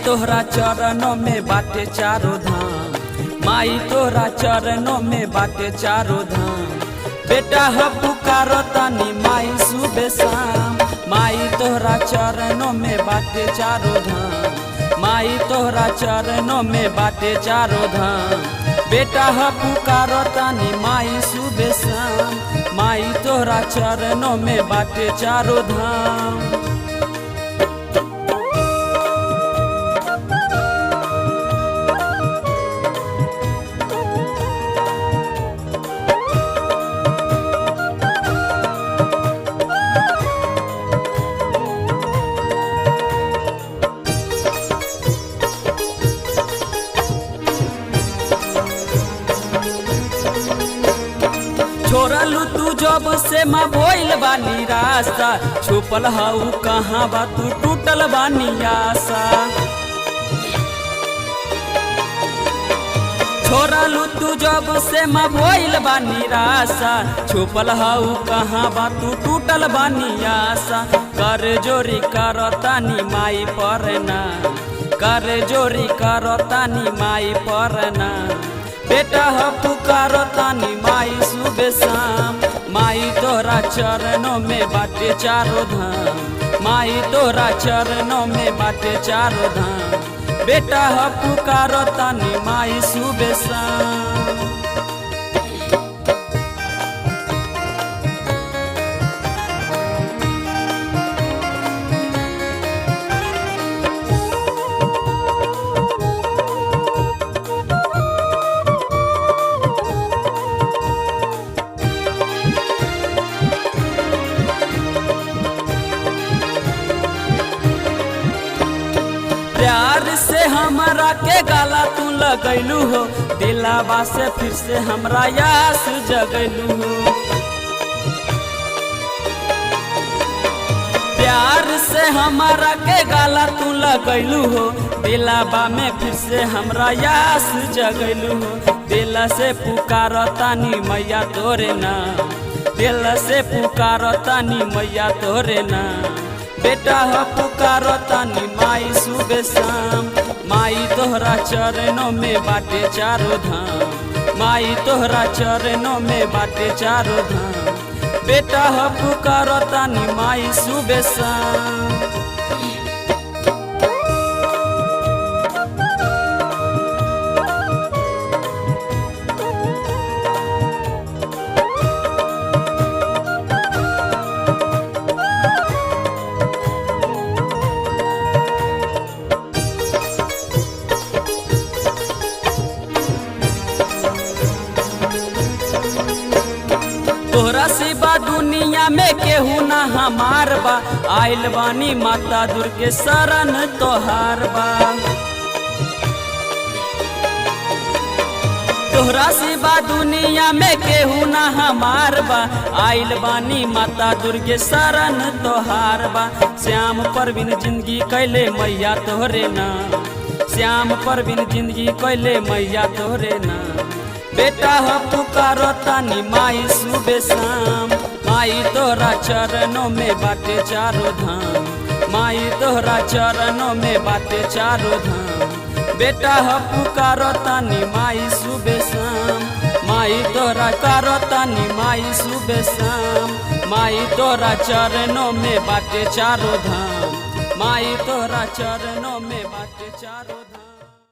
तोहरा चरणों में बाटे चारों धाम, माई तोहरा चरणों में बाटे चारों धाम। बेटा ह पुकारो तानी माई सुबह शाम, माई तोहरा चरणों में बाटे चारों धाम, माई तोहरा चरणों में बाटे चारों धाम। बेटा ह पुकारो तानी माई सुबह शाम, माई तोहरा चरणों में बाटे चारों धाम। छोड़लू तू जब से माँ भोइल बानी रास्ता, छुपल हऊ कहाँ बा तू टूटल बानी आशा। छोड़लू तू जब से माँ भोइल बानी रास्ता, छुपल हऊ कहाँ बा तू टूटल बानी आशा। कर जोरी करो तानी माई पर ना, कर जोरी करो तानी माई पर ना। बेटा ह पुकारो तानी माई सुबह शाम, माई तोहरा चरणों में बाटे चारों धाम, माई तोहरा चरणों में बाटे चारों धाम। बेटा ह पुकारो तानी माई सुबह शाम। प्यार से हमरा के गाला तू लगैलू हो, दिलावा से फिर से हमरा यास जगैलू हो। प्यार से हमरा के गाला तू लगैलू हो, दिलावा में फिर से हमरा यास जगैलू हो। दिल से पुकारो तानी मैया तोरे ना, दिल से पुकारो तानी मैया तोरे ना। बेटा ह पुकारो तानी माई सुबह शाम, माई तोहरा चरणों में बाटे चारों धाम, माई तोहरा चरणों में बाटे चारों धाम। बेटा ह पुकारो तानी माई सुबह शाम। तोहरा सिवा दुनिया में केहू ना हमार बा, आइल बानी माता दुर्गे शरण तोहार बा। तोहरा सिवा दुनिया में केहू ना हमार बा, आइल बानी माता दुर्गे शरण तोहार बा। श्याम परवीन जिंदगी कैले मैया तोहरे ना, श्याम परवीन जिंदगी कैले मैया तोहरे ना। बेटा ह पुकारो तानी माई सुबह शाम, माई तोहरा चरणों में बाटे चारों धाम, माई तोहरा चरणों में बाटे चारों धाम। बेटा ह पुकारो तानी माई सुबह शाम, माई तोहरा कारो तानी माई सुबह शाम। माई तोहरा चरणों में बाटे चारों धाम, माई तोहरा चरणों में बाटे चारों धाम।